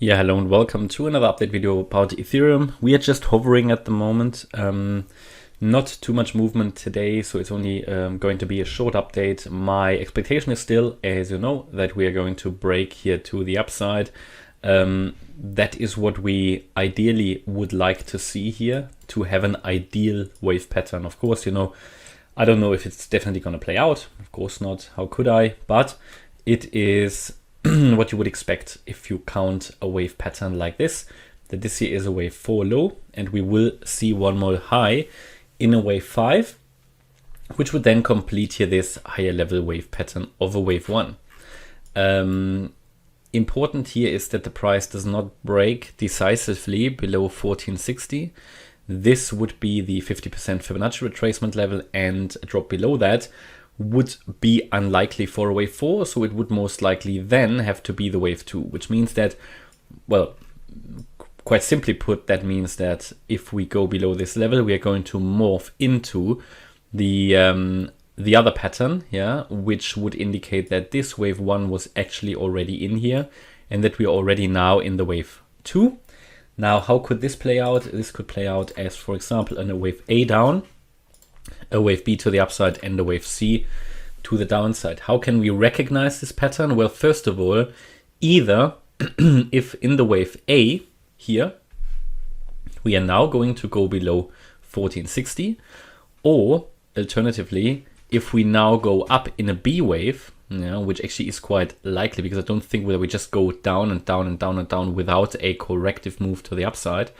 Yeah, hello and welcome to another update video about Ethereum. We are just hovering at the moment. Not too much movement today, so it's only going to be a short update. My expectation is still, as you know, that we are going to break here to the upside. That is what we ideally would like to see here, to have an ideal wave pattern. Of course, you know, I don't know if it's definitely going to play out. Of course not. How could I? But it is what you would expect if you count a wave pattern like this, that this here is a wave 4 low, and we will see one more high in a wave 5, which would then complete here this higher level wave pattern of a wave 1. Important here is that the price does not break decisively below 1460. This would be the 50% Fibonacci retracement level, and a drop below that would be unlikely for a wave 4, so it would most likely then have to be the wave 2, which means that, well, quite simply put, that means that if we go below this level, we are going to morph into the other pattern, yeah, which would indicate that this wave 1 was actually already in here, and that we are already now in the wave 2. Now, how could this play out? This could play out as, for example, in a wave A down, a wave B to the upside, and a wave C to the downside. How can we recognize this pattern? Well, first of all, either if in the wave A here, we are now going to go below 1460, or alternatively, if we now go up in a B wave, which actually is quite likely, because I don't think that we just go down and down and down and down without a corrective move to the upside.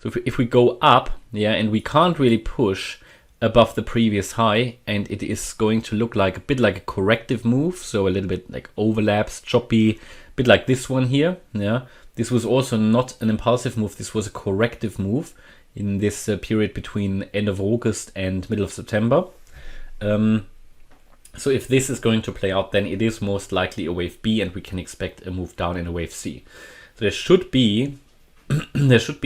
So if we go up, and we can't really push above the previous high, and it is going to look like a bit like a corrective move, so a little bit like overlaps, choppy, a bit like this one here. This was also not an impulsive move, this was a corrective move in this period between end of August and middle of September. So if this is going to play out, then it is most likely a wave B, and we can expect a move down in a wave C. So there should be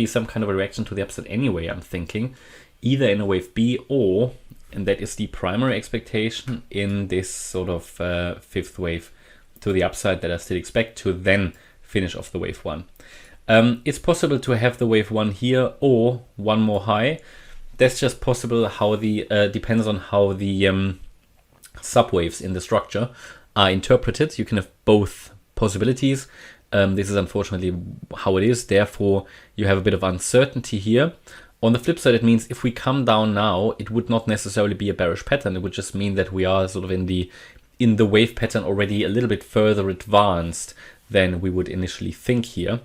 some kind of a reaction to the upside anyway, I'm thinking, either in a wave B or, and that is the primary expectation, in this sort of fifth wave to the upside that I still expect to then finish off the wave 1. It's possible to have the wave 1 here or one more high. That's just possible. How the depends on how the subwaves in the structure are interpreted. You can have both possibilities. This is unfortunately how it is. Therefore, you have a bit of uncertainty here. On the flip side, it means if we come down now, it would not necessarily be a bearish pattern. It would just mean that we are sort of in the wave pattern already a little bit further advanced than we would initially think here.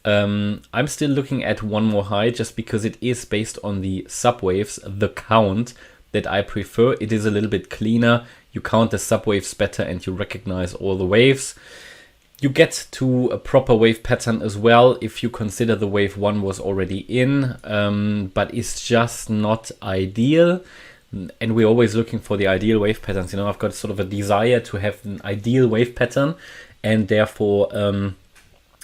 I'm still looking at one more high, just because it is based on the subwaves, the count that I prefer. It is a little bit cleaner. You count the subwaves better and you recognize all the waves. You get to a proper wave pattern as well if you consider the wave 1 was already in, but it's just not ideal. And we're always looking for the ideal wave patterns. You know, I've got sort of a desire to have an ideal wave pattern, and therefore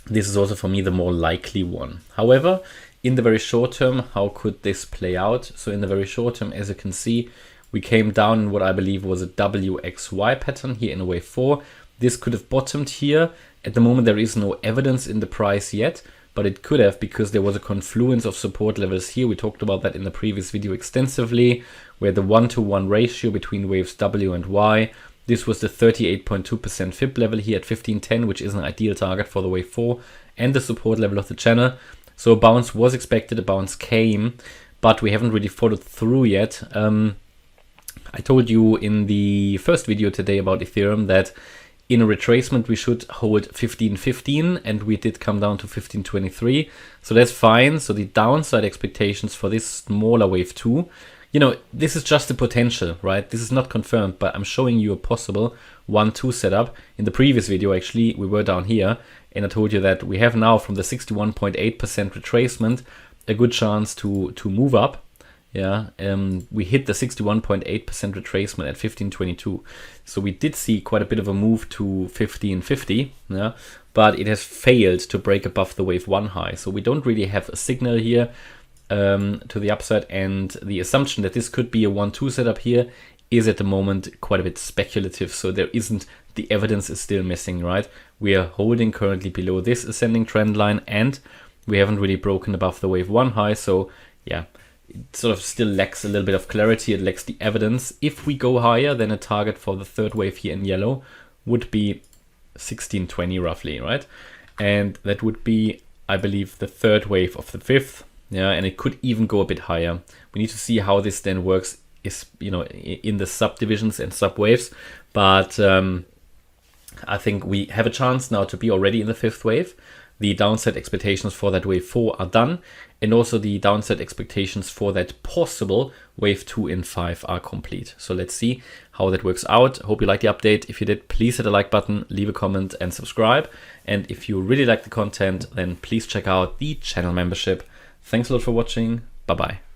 this is also for me the more likely one. However, in the very short term, how could this play out? So in the very short term, as you can see, we came down in what I believe was a WXY pattern here in a wave 4. This could have bottomed here. At the moment, there is no evidence in the price yet, but it could have, because there was a confluence of support levels here. We talked about that in the previous video extensively, where the 1-to-1 ratio between waves W and Y, this was the 38.2% Fib level here at 1510, which is an ideal target for the wave 4, and the support level of the channel. So a bounce was expected, a bounce came, but we haven't really followed through yet. I told you in the first video today about Ethereum that in a retracement we should hold 1515, and we did come down to 1523, so that's fine. So the downside expectations for this smaller wave 2, you know, this is just a potential, right? This is not confirmed, but I'm showing you a possible 1-2 setup. In the previous video, actually, we were down here, and I told you that we have now, from the 61.8% retracement, a good chance to move up. We hit the 61.8% retracement at 1522. So we did see quite a bit of a move to 1550, but it has failed to break above the wave 1 high. So we don't really have a signal here to the upside, and the assumption that this could be a 1-2 setup here is at the moment quite a bit speculative. So the evidence is still missing, right? We are holding currently below this ascending trend line, and we haven't really broken above the wave 1 high. So yeah, it sort of still lacks a little bit of clarity. It lacks the evidence. If we go higher, then a target for the third wave here in yellow would be 1620 roughly, right? And that would be, I believe, the third wave of the fifth. Yeah, and it could even go a bit higher. We need to see how this then works, is, you know, in the subdivisions and subwaves. But I think we have a chance now to be already in the fifth wave. The downside expectations for that wave 4 are done, and also the downside expectations for that possible wave 2 and 5 are complete. So let's see how that works out. Hope you liked the update. If you did, please hit the like button, leave a comment and subscribe. And if you really like the content, then please check out the channel membership. Thanks a lot for watching. Bye bye.